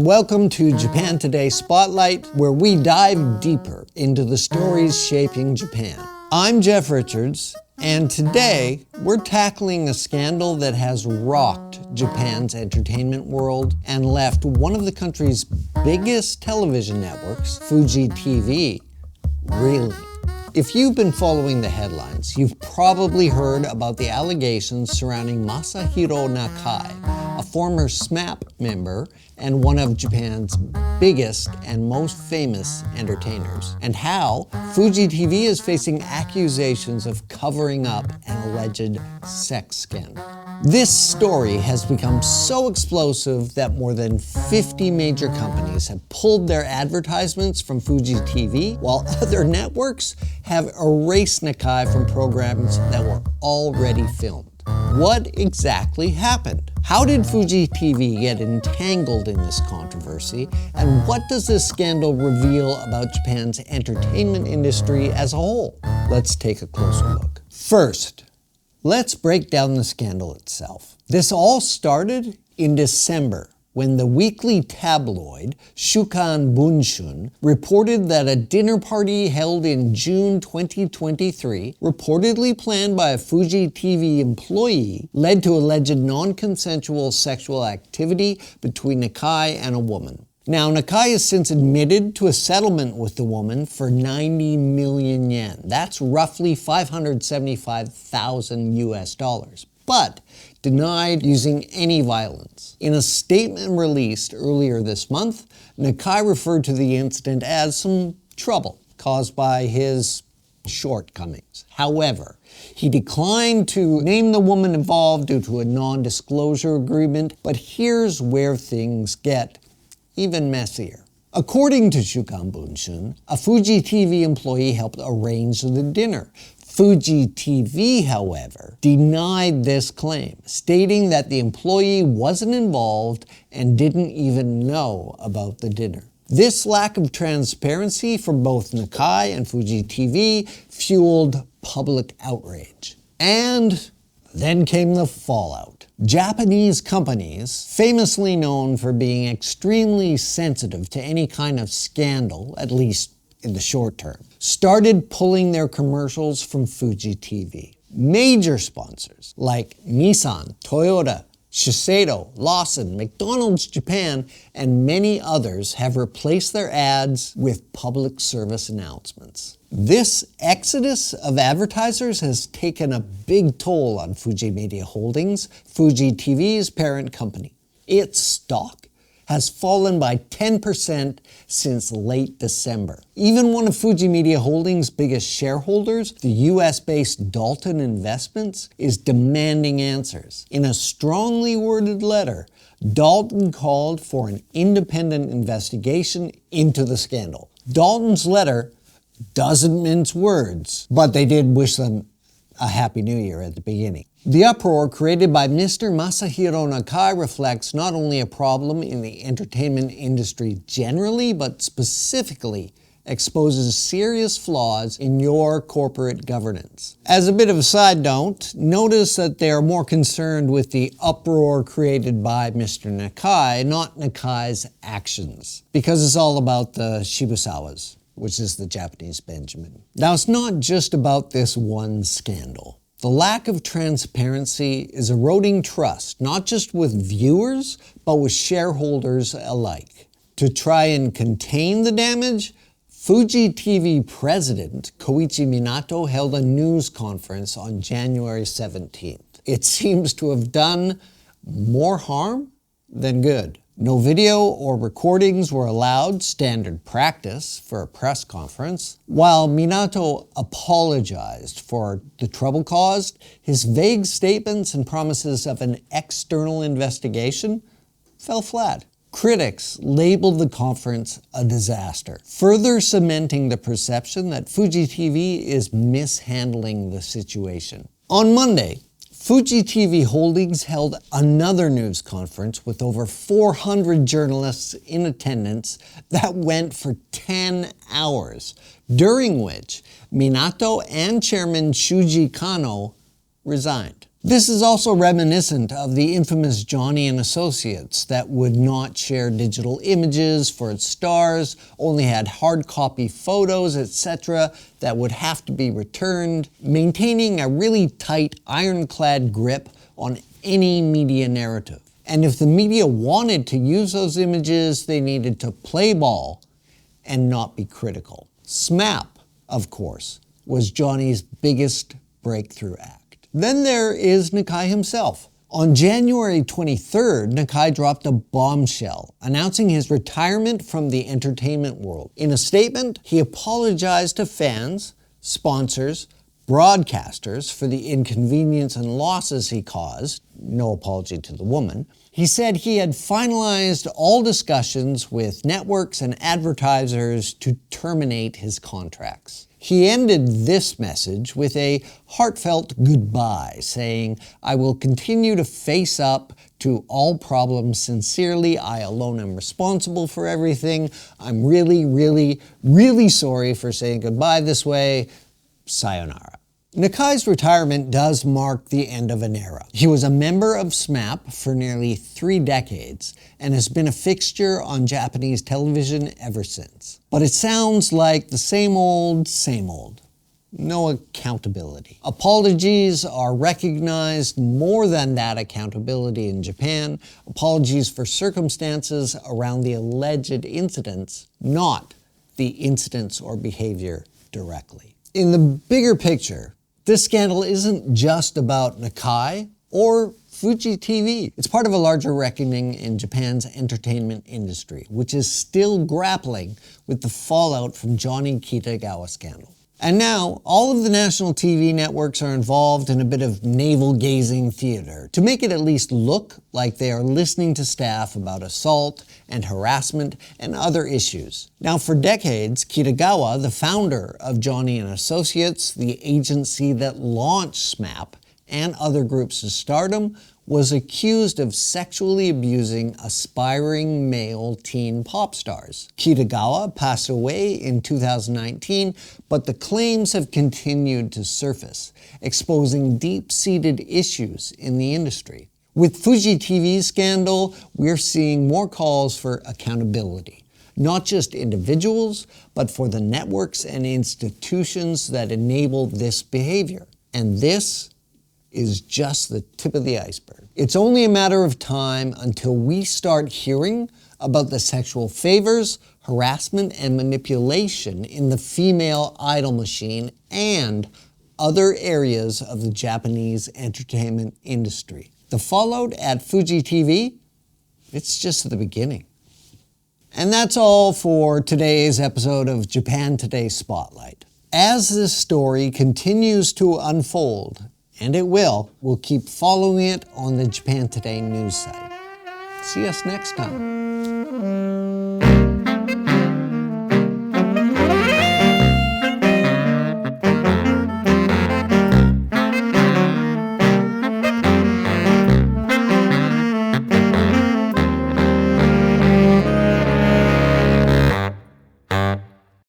Welcome to Japan Today Spotlight, where we dive deeper into the stories shaping Japan. I'm Jeff Richards, and today we're tackling a scandal that has rocked Japan's entertainment world and left one of the country's biggest television networks, Fuji TV, reeling. If you've been following the headlines, you've probably heard about the allegations surrounding Masahiro Nakai, a former SMAP member and one of Japan's biggest and most famous entertainers, and how Fuji TV is facing accusations of covering up an alleged sex scandal. This story has become so explosive that more than 50 major companies have pulled their advertisements from Fuji TV, while other networks have erased Nakai from programs that were already filmed. What exactly happened? How did Fuji TV get entangled in this controversy? And what does this scandal reveal about Japan's entertainment industry as a whole? Let's take a closer look. First, let's break down the scandal itself. This all started in December, when the weekly tabloid Shukan Bunshun reported that a dinner party held in June 2023, reportedly planned by a Fuji TV employee, led to alleged non-consensual sexual activity between Nakai and a woman. Now, Nakai has since admitted to a settlement with the woman for 90 million yen. That's roughly $575,000 US, but denied using any violence. In a statement released earlier this month, Nakai referred to the incident as some trouble caused by his shortcomings. However, he declined to name the woman involved due to a non-disclosure agreement, but here's where things get even messier. According to Shukan Bunshun, a Fuji TV employee helped arrange the dinner. Fuji TV, however, denied this claim, stating that the employee wasn't involved and didn't even know about the dinner. This lack of transparency from both Nakai and Fuji TV fueled public outrage. And then came the fallout. Japanese companies, famously known for being extremely sensitive to any kind of scandal, at least in the short term, started pulling their commercials from Fuji TV. Major sponsors like Nissan, Toyota, Shiseido, Lawson, McDonald's Japan, and many others have replaced their ads with public service announcements. This exodus of advertisers has taken a big toll on Fuji Media Holdings, Fuji TV's parent company. Its stock has fallen by 10% since late December. Even one of Fuji Media Holdings' biggest shareholders, the US-based Dalton Investments, is demanding answers. In a strongly worded letter, Dalton called for an independent investigation into the scandal. Dalton's letter doesn't mince words, but they did wish them a Happy New Year at the beginning. The uproar created by Mr. Masahiro Nakai reflects not only a problem in the entertainment industry generally, but specifically exposes serious flaws in your corporate governance. As a bit of a side note, notice that they are more concerned with the uproar created by Mr. Nakai, not Nakai's actions, because it's all about the Shibusawas, which is the Japanese Benjamin. Now, it's not just about this one scandal. The lack of transparency is eroding trust, not just with viewers, but with shareholders alike. To try and contain the damage, Fuji TV president Koichi Minato held a news conference on January 17th. It seems to have done more harm than good. No video or recordings were allowed, standard practice for a press conference. While Minato apologized for the trouble caused, his vague statements and promises of an external investigation fell flat. Critics labeled the conference a disaster, further cementing the perception that Fuji TV is mishandling the situation. On Monday, Fuji TV Holdings held another news conference with over 400 journalists in attendance that went for 10 hours, during which Minato and Chairman Shuji Kano resigned. This is also reminiscent of the infamous Johnny and Associates that would not share digital images for its stars, only had hard copy photos, etc. that would have to be returned, maintaining a really tight ironclad grip on any media narrative. And if the media wanted to use those images, they needed to play ball and not be critical. SMAP, of course, was Johnny's biggest breakthrough act. Then there is Nakai himself. On January 23rd, Nakai dropped a bombshell, announcing his retirement from the entertainment world. In a statement, he apologized to fans, sponsors, broadcasters for the inconvenience and losses he caused. No apology to the woman. He said he had finalized all discussions with networks and advertisers to terminate his contracts. He ended this message with a heartfelt goodbye, saying, "I will continue to face up to all problems sincerely. I alone am responsible for everything. I'm really, really, really sorry for saying goodbye this way. Sayonara." Nakai's retirement does mark the end of an era. He was a member of SMAP for nearly 3 decades and has been a fixture on Japanese television ever since. But it sounds like the same old, same old. No accountability. Apologies are recognized, more than that accountability in Japan. Apologies for circumstances around the alleged incidents, not the incidents or behavior directly. In the bigger picture, this scandal isn't just about Nakai or Fuji TV. It's part of a larger reckoning in Japan's entertainment industry, which is still grappling with the fallout from Johnny Kitagawa scandal. And now, all of the national TV networks are involved in a bit of navel-gazing theater to make it at least look like they are listening to staff about assault and harassment and other issues. Now, for decades, Kitagawa, the founder of Johnny and Associates, the agency that launched SMAP and other groups to stardom, was accused of sexually abusing aspiring male teen pop stars. Kitagawa passed away in 2019, but the claims have continued to surface, exposing deep-seated issues in the industry. With Fuji TV's scandal, we're seeing more calls for accountability. Not just individuals, but for the networks and institutions that enable this behavior. And this is just the tip of the iceberg. It's only a matter of time until we start hearing about the sexual favors, harassment, and manipulation in the female idol machine and other areas of the Japanese entertainment industry. The fallout at Fuji TV, it's just the beginning. And that's all for today's episode of Japan Today Spotlight. As this story continues to unfold, and it will, we'll keep following it on the Japan Today news site. See us next time.